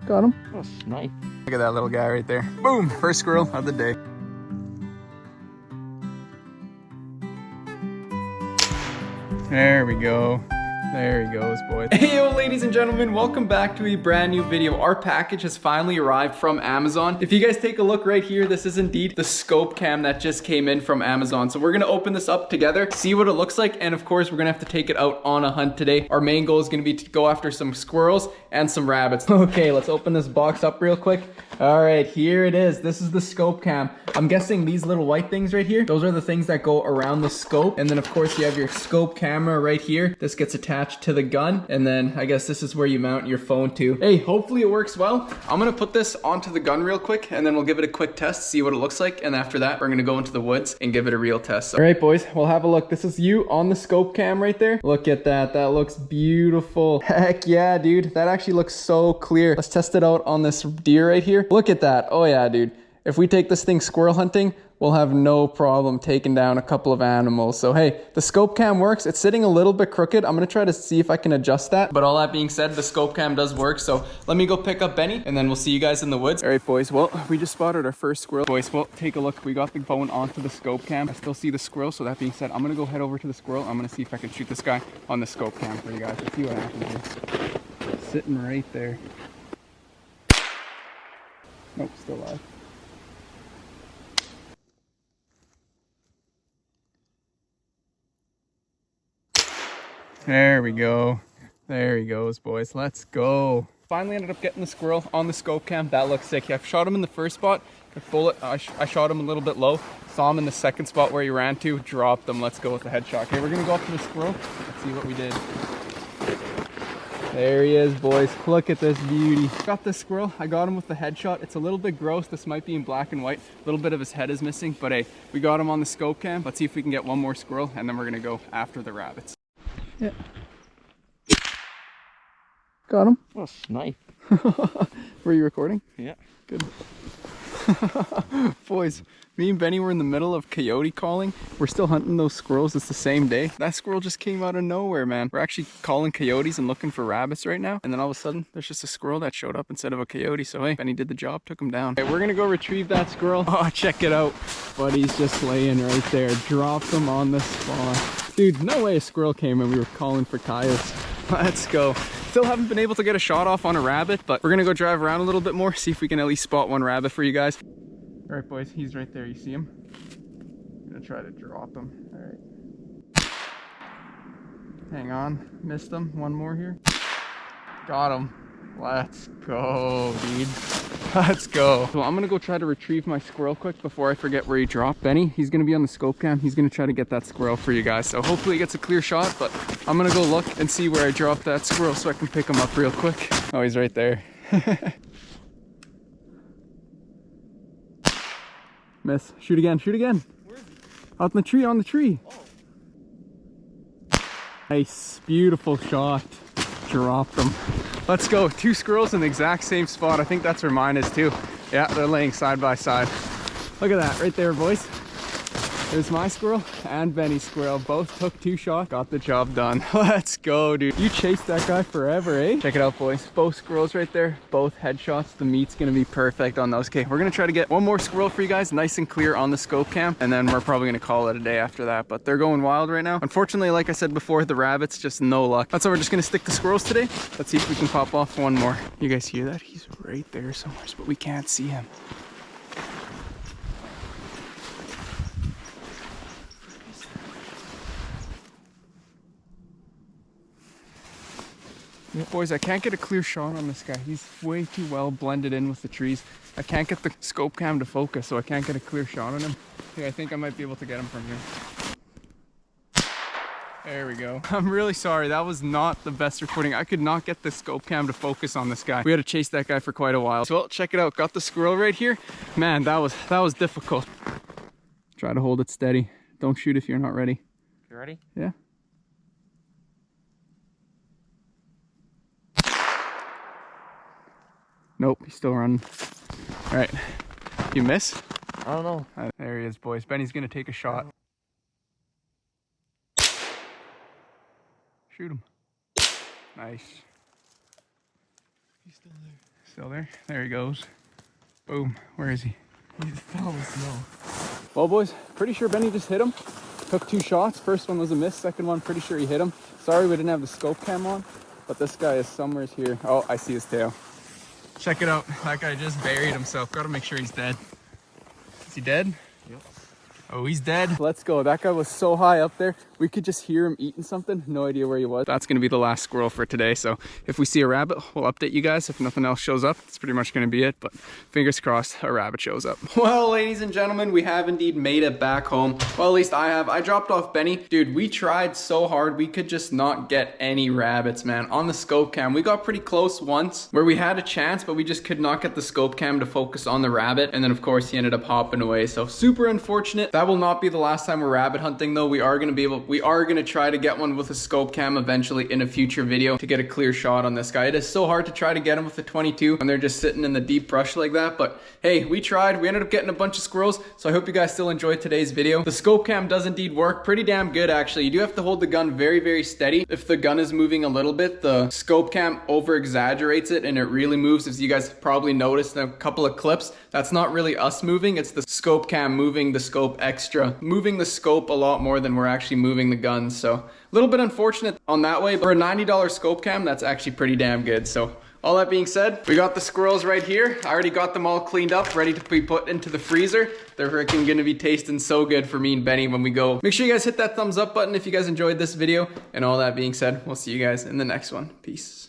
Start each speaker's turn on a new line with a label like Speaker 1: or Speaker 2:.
Speaker 1: Got him.
Speaker 2: Oh, nice.
Speaker 1: Look at that little guy right there. Boom! First squirrel of the day. There we go. There he goes, boys. Hey, yo, ladies and gentlemen, welcome back to a brand new video. Our package has finally arrived from Amazon. If you guys take a look right here, this is indeed the scope cam that just came in from Amazon. So we're gonna open this up together, see what it looks like, and of course, we're gonna have to take it out on a hunt today. Our main goal is gonna be to go after some squirrels and some rabbits. Okay, let's open this box up real quick. All right, here it is. This is the scope cam. I'm guessing these little white things right here, those are the things that go around the scope. And then of course you have your scope camera right here. This gets attached to the gun. And then I guess this is where you mount your phone to. Hey, hopefully it works well. I'm gonna put this onto the gun real quick and then we'll give it a quick test, see what it looks like. And after that, we're gonna go into the woods and give it a real test. All right, boys, we'll have a look. This is you on the scope cam right there. Look at that, that looks beautiful. Heck yeah, dude, that actually looks so clear. Let's test it out on this deer right here. Look at that, oh yeah, dude. If we take this thing squirrel hunting, we'll have no problem taking down a couple of animals. So hey, the scope cam works. It's sitting a little bit crooked. I'm gonna try to see if I can adjust that. But all that being said, the scope cam does work. So let me go pick up Benny and then we'll see you guys in the woods. All right, boys, well, we just spotted our first squirrel. Boys, well, take a look. We got the phone onto the scope cam. I still see the squirrel. So that being said, I'm gonna go head over to the squirrel. I'm gonna see if I can shoot this guy on the scope cam for you guys. Let's see what happens here. Sitting right there. Nope, still alive. There we go. There he goes, boys. Let's go. Finally ended up getting the squirrel on the scope cam. That looks sick. I've shot him in the first spot. I shot him a little bit low. Saw him in the second spot where he ran to. Dropped him. Let's go with the headshot. Okay, we're going to go up to the squirrel. Let's see what we did. There he is, boys. Look at this beauty. Got this squirrel. I got him with the headshot. It's a little bit gross. This might be in black and white. A little bit of his head is missing. But hey, we got him on the scope cam. Let's see if we can get one more squirrel. And then we're going to go after the rabbits. Yeah. Got him.
Speaker 2: Oh, nice.
Speaker 1: Were you recording?
Speaker 2: Yeah.
Speaker 1: Good. Boys, me and Benny were in the middle of coyote calling. We're still hunting those squirrels. It's the same day. That squirrel just came out of nowhere, man. We're actually calling coyotes and looking for rabbits right now. And then all of a sudden, there's just a squirrel that showed up instead of a coyote. So hey, Benny did the job, took him down. Okay, we're gonna go retrieve that squirrel. Oh, check it out. Buddy's just laying right there. Dropped him on the spot. Dude, no way a squirrel came and we were calling for coyotes. Let's go. Still haven't been able to get a shot off on a rabbit, but we're gonna go drive around a little bit more, see if we can at least spot one rabbit for you guys. All right, boys, he's right there. You see him? I'm gonna try to drop him. All right. Hang on, missed him. One more here. Got him. Let's go, dude. Let's go. So I'm gonna go try to retrieve my squirrel quick before I forget where he dropped. Benny, he's gonna be on the scope cam. He's gonna try to get that squirrel for you guys. So hopefully he gets a clear shot, but I'm gonna go look and see where I dropped that squirrel so I can pick him up real quick. Oh, he's right there. Miss. Shoot again, shoot again. Where is he? Out in the tree, on the tree. Oh. Nice, beautiful shot. Dropped them. Let's go. Two squirrels in the exact same spot. I think that's where mine is too. Yeah, they're laying side by side. Look at that right there, boys. There's my squirrel and Benny's squirrel. Both took two shots, got the job done. Let's go, dude. You chased that guy forever, eh? Check it out, boys. Both squirrels right there, both headshots. The meat's gonna be perfect on those. Okay, we're gonna try to get one more squirrel for you guys, nice and clear on the scope cam, and then we're probably gonna call it a day after that. But they're going wild right now. Unfortunately, like I said before, the rabbits, just no luck. That's why we're just gonna stick to squirrels today. Let's see if we can pop off one more. You guys hear that? He's right there somewhere, but we can't see him. Boys, I can't get a clear shot on this guy. He's way too well blended in with the trees. I can't get the scope cam to focus, so I can't get a clear shot on him. Okay, I think I might be able to get him from here. There we go. I'm really sorry. That was not the best recording. I could not get the scope cam to focus on this guy. We had to chase that guy for quite a while. So well, check it out. Got the squirrel right here. Man, that was difficult. Try to hold it steady. Don't shoot if you're not ready.
Speaker 2: You ready?
Speaker 1: Yeah. Nope, he's still running. All right, you miss?
Speaker 2: I don't know.
Speaker 1: There he is, boys. Benny's gonna take a shot. Shoot him. Nice.
Speaker 2: He's still there.
Speaker 1: Still there? There he goes. Boom. Where is he?
Speaker 2: He fell in the snow.
Speaker 1: Well, boys, pretty sure Benny just hit him. Took 2 shots. First one was a miss. Second one, pretty sure he hit him. Sorry we didn't have the scope cam on, but this guy is somewhere here. Oh, I see his tail. Check it out. That guy just buried himself. Gotta make sure he's dead. Is he dead?
Speaker 2: Yep.
Speaker 1: Oh, he's dead. Let's go. That guy was so high up there. We could just hear him eating something. No idea where he was. That's going to be the last squirrel for today. So if we see a rabbit, we'll update you guys. If nothing else shows up, that's pretty much going to be it. But fingers crossed a rabbit shows up. Well, ladies and gentlemen, we have indeed made it back home. Well, at least I have. I dropped off Benny. Dude, we tried so hard. We could just not get any rabbits, man. On the scope cam, we got pretty close once where we had a chance, but we just could not get the scope cam to focus on the rabbit. And then of course he ended up hopping away. So super unfortunate. That will not be the last time we're rabbit hunting though. We are going to try to get one with a scope cam eventually in a future video to get a clear shot on this guy. It is so hard to try to get him with a 22 when they're just sitting in the deep brush like that. But hey, we tried. We ended up getting a bunch of squirrels. So I hope you guys still enjoyed today's video. The scope cam does indeed work pretty damn good actually. You do have to hold the gun very, very steady. If the gun is moving a little bit, the scope cam over exaggerates it and it really moves. As you guys probably noticed in a couple of clips, that's not really us moving. It's the scope cam moving the scope extra, moving the scope a lot more than we're actually moving the gun. So a little bit unfortunate on that way, but for a $90 scope cam, that's actually pretty damn good. So all that being said, we got the squirrels right here. I already got them all cleaned up, ready to be put into the freezer. They're freaking gonna be tasting so good for me and Benny when we go. Make sure you guys hit that thumbs up button if you guys enjoyed this video. And all that being said, we'll see you guys in the next one. Peace.